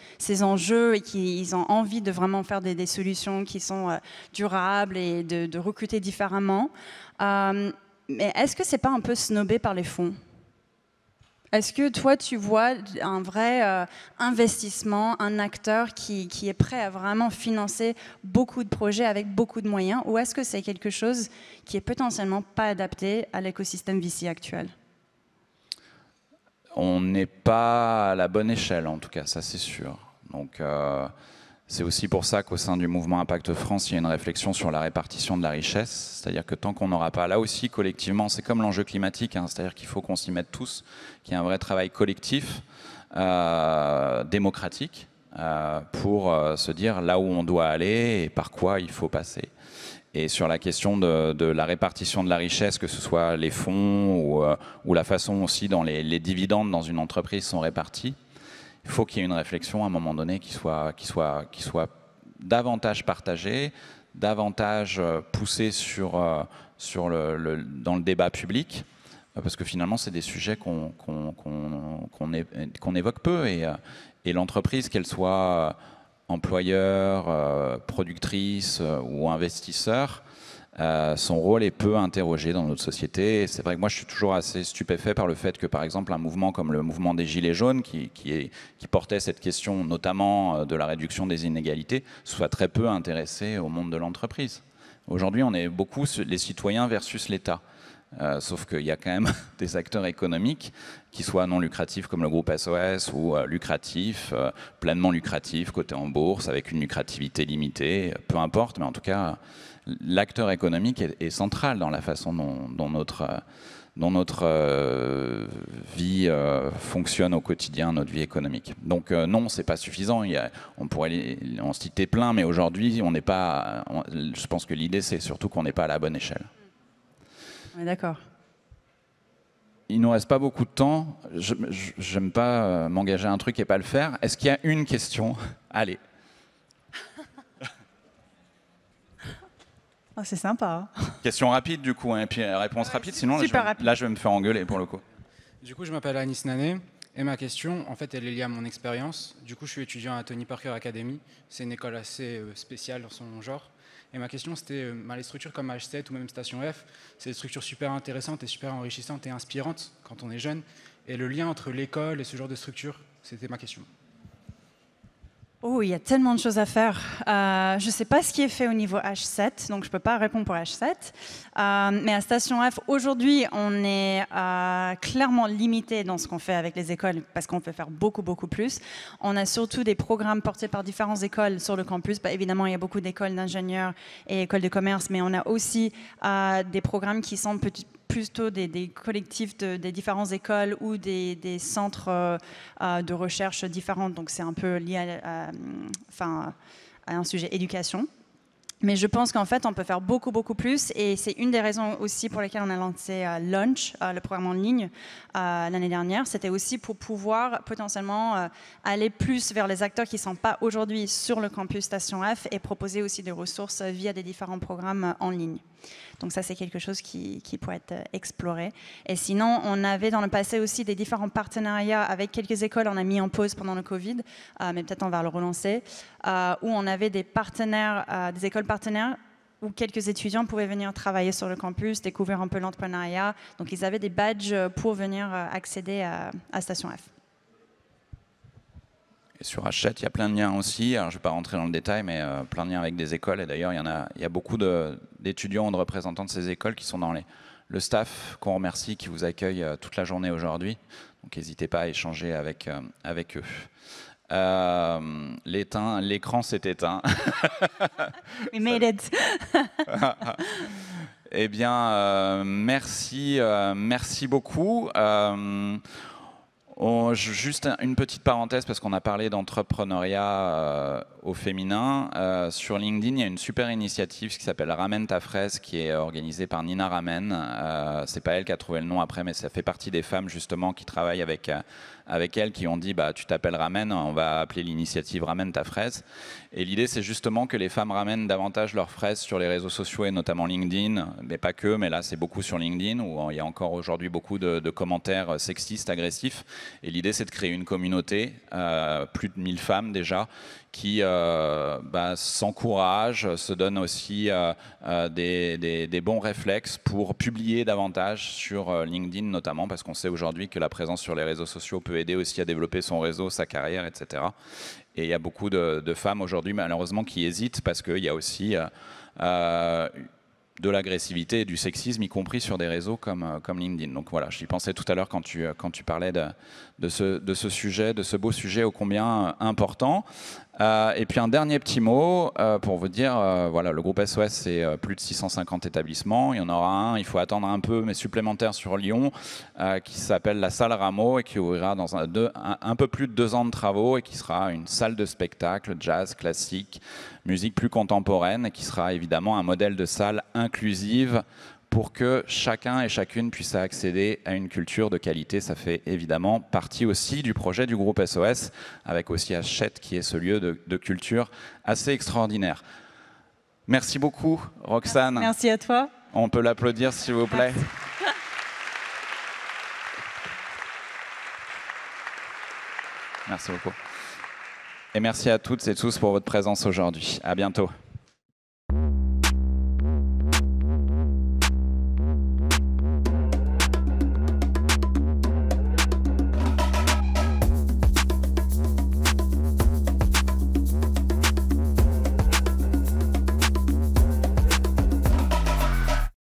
enjeux et qui ont envie de vraiment faire des solutions qui sont durables et de recruter différemment. Mais est-ce que ce n'est pas un peu snobé par les fonds ? Est-ce que toi, tu vois un vrai investissement, un acteur qui est prêt à vraiment financer beaucoup de projets avec beaucoup de moyens, ou est-ce que c'est quelque chose qui est potentiellement pas adapté à l'écosystème VC actuel ? On n'est pas à la bonne échelle, en tout cas, ça c'est sûr. Donc, c'est aussi pour ça qu'au sein du mouvement Impact France, il y a une réflexion sur la répartition de la richesse. C'est-à-dire que tant qu'on n'aura pas, là aussi collectivement, c'est comme l'enjeu climatique, c'est-à-dire qu'il faut qu'on s'y mette tous, qu'il y ait un vrai travail collectif, démocratique, pour se dire là où on doit aller et par quoi il faut passer. Et sur la question de la répartition de la richesse, que ce soit les fonds ou la façon aussi dont les dividendes dans une entreprise sont répartis, il faut qu'il y ait une réflexion à un moment donné qui soit davantage partagée, davantage poussée dans le débat public, parce que finalement, c'est des sujets qu'on évoque peu. Et l'entreprise, qu'elle soit employeur, productrice ou investisseur, son rôle est peu interrogé dans notre société. C'est vrai que moi, je suis toujours assez stupéfait par le fait que, par exemple, un mouvement comme le mouvement des Gilets jaunes, qui portait cette question notamment de la réduction des inégalités, soit très peu intéressé au monde de l'entreprise. Aujourd'hui, on est beaucoup les citoyens versus l'État. Sauf qu'il y a quand même des acteurs économiques qui soient non lucratifs comme le groupe SOS ou lucratifs, pleinement lucratifs, cotés en bourse, avec une lucrativité limitée, peu importe, mais en tout cas, l'acteur économique est central dans la façon dont notre vie fonctionne au quotidien, notre vie économique. Donc non, c'est pas suffisant. On pourrait en citer plein, mais aujourd'hui, on n'est pas. Je pense que l'idée, c'est surtout qu'on n'est pas à la bonne échelle. On est d'accord. Il ne nous reste pas beaucoup de temps. Je n'aime pas m'engager à un truc et pas le faire. Est-ce qu'il y a une question? Allez. Oh, c'est sympa. Hein. Question rapide du coup, et puis réponse rapide. Sinon, là, je vais me faire engueuler pour le coup. Du coup, je m'appelle Anis Nané. Et ma question, en fait, elle est liée à mon expérience. Du coup, je suis étudiant à Tony Parker Academy. C'est une école assez spéciale dans son genre. Et ma question, c'était, les structures comme H7 ou même Station F, c'est des structures super intéressantes et super enrichissantes et inspirantes quand on est jeune. et le lien entre l'école et ce genre de structure, c'était ma question. Oh, il y a tellement de choses à faire. Je ne sais pas ce qui est fait au niveau H7, donc je ne peux pas répondre pour H7. Mais à Station F, aujourd'hui, on est clairement limité dans ce qu'on fait avec les écoles parce qu'on peut faire beaucoup, beaucoup plus. On a surtout des programmes portés par différentes écoles sur le campus. Bah, évidemment, il y a beaucoup d'écoles d'ingénieurs et écoles de commerce, mais on a aussi des programmes qui sont plutôt des collectifs des différentes écoles ou des centres de recherche différents. Donc, c'est un peu lié à un sujet éducation. Mais je pense qu'en fait, on peut faire beaucoup, beaucoup plus. Et c'est une des raisons aussi pour lesquelles on a lancé Launch, le programme en ligne, l'année dernière. C'était aussi pour pouvoir potentiellement aller plus vers les acteurs qui ne sont pas aujourd'hui sur le campus Station F et proposer aussi des ressources via des différents programmes en ligne. Donc ça, c'est quelque chose qui pourrait être exploré. Et sinon, on avait dans le passé aussi des différents partenariats avec quelques écoles. On a mis en pause pendant le Covid, mais peut-être on va le relancer, où on avait des partenaires, des écoles partenaires où quelques étudiants pouvaient venir travailler sur le campus, découvrir un peu l'entrepreneuriat. Donc ils avaient des badges pour venir accéder à Station F. Et sur H7, il y a plein de liens aussi. Alors, je ne vais pas rentrer dans le détail, mais plein de liens avec des écoles. Et d'ailleurs, il y a beaucoup d'étudiants ou de représentants de ces écoles qui sont dans le staff qu'on remercie, qui vous accueille toute la journée aujourd'hui. Donc, n'hésitez pas à échanger avec eux. L'écran s'est éteint. We made it. Eh bien, merci beaucoup. Juste une petite parenthèse, parce qu'on a parlé d'entrepreneuriat au féminin. Sur LinkedIn, il y a une super initiative qui s'appelle Ramène ta fraise, qui est organisée par Nina Ramen. C'est pas elle qui a trouvé le nom après, mais ça fait partie des femmes justement qui travaillent avec elle, qui ont dit bah, tu t'appelles Ramen, on va appeler l'initiative Ramène ta fraise. Et l'idée, c'est justement que les femmes ramènent davantage leurs fraises sur les réseaux sociaux et notamment LinkedIn, mais pas que, mais là c'est beaucoup sur LinkedIn où il y a encore aujourd'hui beaucoup de commentaires sexistes, agressifs. Et l'idée, c'est de créer une communauté, plus de 1000 femmes déjà, qui s'encouragent, se donnent aussi des bons réflexes pour publier davantage sur LinkedIn notamment, parce qu'on sait aujourd'hui que la présence sur les réseaux sociaux peut aider aussi à développer son réseau, sa carrière, etc. Et il y a beaucoup de femmes aujourd'hui malheureusement qui hésitent parce qu'il y a aussi de l'agressivité et du sexisme, y compris sur des réseaux comme LinkedIn. Donc voilà, j'y pensais tout à l'heure quand tu parlais de ce sujet, de ce beau sujet ô combien important. Et puis un dernier petit mot pour vous dire, voilà, le groupe SOS, c'est plus de 650 établissements. Il y en aura un, il faut attendre un peu, mais supplémentaire sur Lyon, qui s'appelle la salle Rameau et qui ouvrira dans un peu plus de 2 ans de travaux et qui sera une salle de spectacle, jazz, classique, musique plus contemporaine, et qui sera évidemment un modèle de salle inclusive pour que chacun et chacune puisse accéder à une culture de qualité. Ça fait évidemment partie aussi du projet du groupe SOS, avec aussi Hachette qui est ce lieu de culture assez extraordinaire. Merci beaucoup, Roxane. Merci à toi. On peut l'applaudir, s'il vous plaît. Merci. Merci beaucoup. Et merci à toutes et tous pour votre présence aujourd'hui. À bientôt.